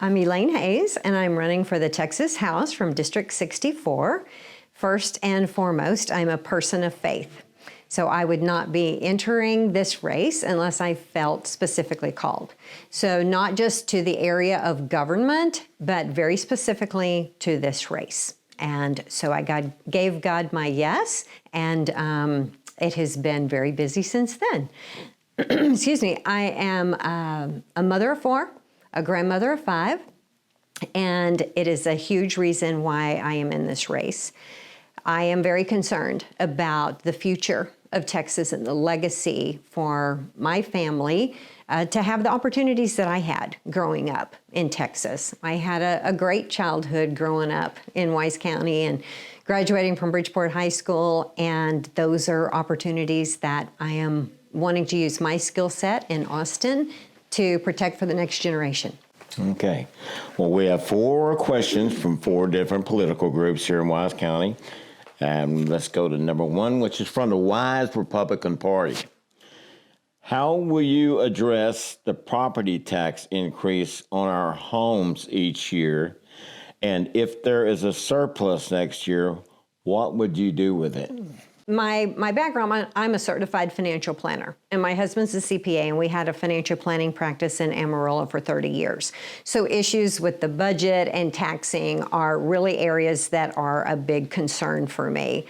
I'm Elaine Hays, and I'm running for the Texas House from District 64. First and foremost, I'm a person of faith. So I would not be entering this race unless I felt specifically called. So not just to the area of government, but very specifically to this race. And so I gave God my yes, and it has been very busy since then. Excuse me, I am a mother of 4, a grandmother of 5, and it is a huge reason why I am in this race. I am very concerned about the future of Texas and the legacy for my family to have the opportunities that I had growing up in Texas. I had a great childhood growing up in Wise County and graduating from Bridgeport High School, and those are opportunities that I am wanting to use my skill set in Austin to protect for the next generation. Okay. Well, we have 4 questions from 4 different political groups here in Wise County. Let's go to number 1, which is from the Wise Republican Party. How will you address the property tax increase on our homes each year? And if there is a surplus next year, what would you do with it? My background, I'm a certified financial planner, and my husband's a CPA, and we had a financial planning practice in Amarillo for 30 years. So issues with the budget and taxing are really areas that are a big concern for me.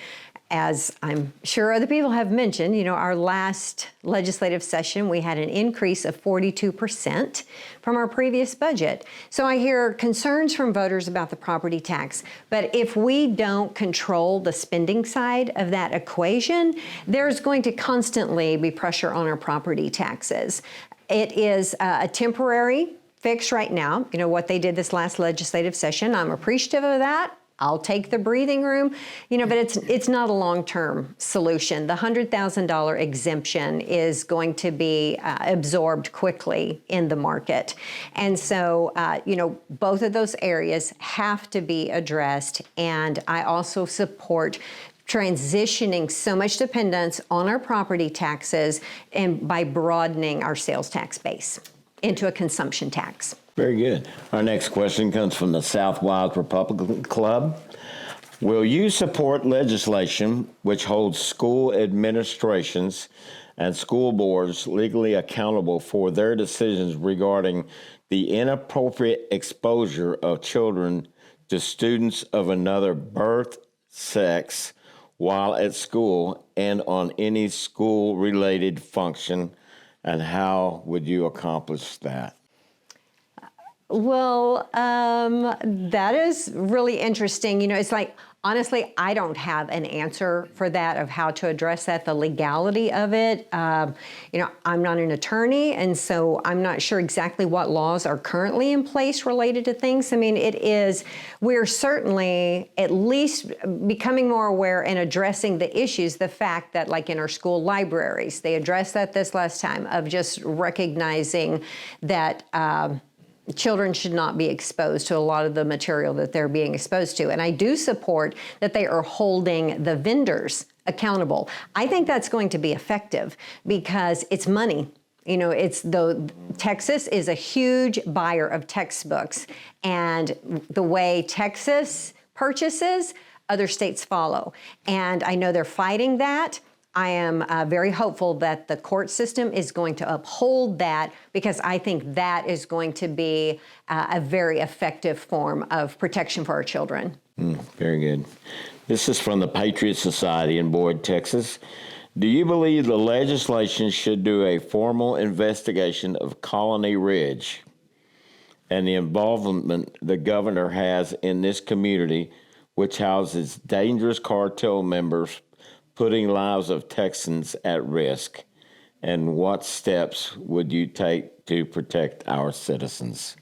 As I'm sure other people have mentioned, our last legislative session, we had an increase of 42% from our previous budget. So I hear concerns from voters about the property tax. But if we don't control the spending side of that equation, there's going to constantly be pressure on our property taxes. It is a temporary fix right now. What they did this last legislative session, I'm appreciative of that. I'll take the breathing room, but it's not a long-term solution. The $100,000 exemption is going to be absorbed quickly in the market. And so, both of those areas have to be addressed. And I also support transitioning so much dependence on our property taxes and by broadening our sales tax base into a consumption tax. Very good. Our next question comes from the South Wise Republican Club. Will you support legislation which holds school administrations and school boards legally accountable for their decisions regarding the inappropriate exposure of children to students of another birth, sex, while at school and on any school-related function, and how would you accomplish that? Well, that is really interesting. It's like, honestly, I don't have an answer for that of how to address that, the legality of it. I'm not an attorney, and so I'm not sure exactly what laws are currently in place related to things. We're certainly at least becoming more aware and addressing the issues, the fact that like in our school libraries, they addressed that this last time, of just recognizing that children should not be exposed to a lot of the material that they're being exposed to. And I do support that they are holding the vendors accountable. I think that's going to be effective because it's money. Texas is a huge buyer of textbooks, and the way Texas purchases, other states follow. And I know they're fighting that. I am very hopeful that the court system is going to uphold that, because I think that is going to be a very effective form of protection for our children. Very good. This is from the Patriot Society in Boyd, Texas. Do you believe the legislation should do a formal investigation of Colony Ridge and the involvement the governor has in this community, which houses dangerous cartel members putting lives of Texans at risk? And what steps would you take to protect our citizens?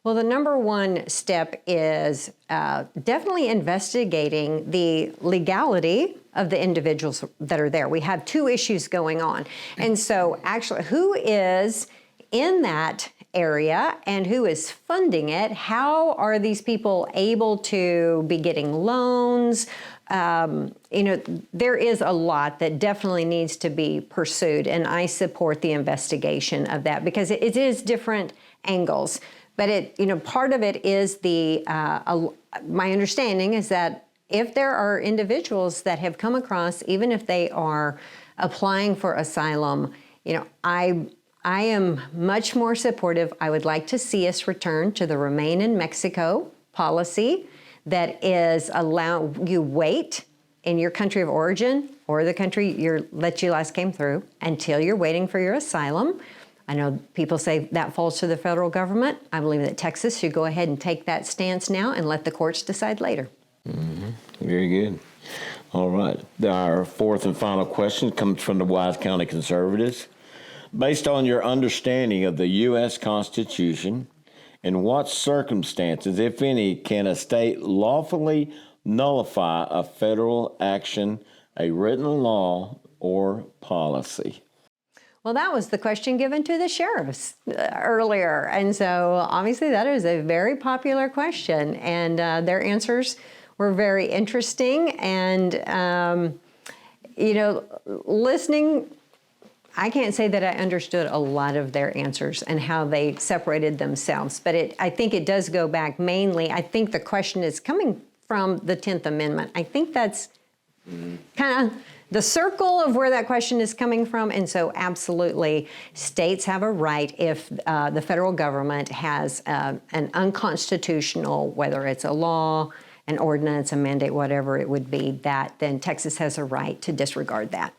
Well, the number one step is definitely investigating the legality of the individuals that are there. We have 2 issues going on. And so actually, who is in that area and who is funding it? How are these people able to be getting loans? There is a lot that definitely needs to be pursued, and I support the investigation of that because it is different angles. But part of it is my understanding is that if there are individuals that have come across, even if they are applying for asylum, I am much more supportive. I would like to see us return to the Remain in Mexico policy that is allow you wait in your country of origin or the country that you last came through until you're waiting for your asylum. I know people say that falls to the federal government. I believe that Texas should go ahead and take that stance now and let the courts decide later. Mm-hmm. Very good. All right. Our fourth and final question comes from the Wise County Conservatives. Based on your understanding of the U.S. Constitution, in what circumstances, if any, can a state lawfully nullify a federal action, a written law, or policy? Well, that was the question given to the sheriffs earlier. And so obviously that is a very popular question, and their answers were very interesting. And, listening, I can't say that I understood a lot of their answers and how they separated themselves, but I think it does go back mainly. I think the question is coming from the 10th Amendment. I think that's kind of the circle of where that question is coming from. And so absolutely, states have a right if the federal government has an unconstitutional, whether it's a law, an ordinance, a mandate, whatever it would be, then Texas has a right to disregard that.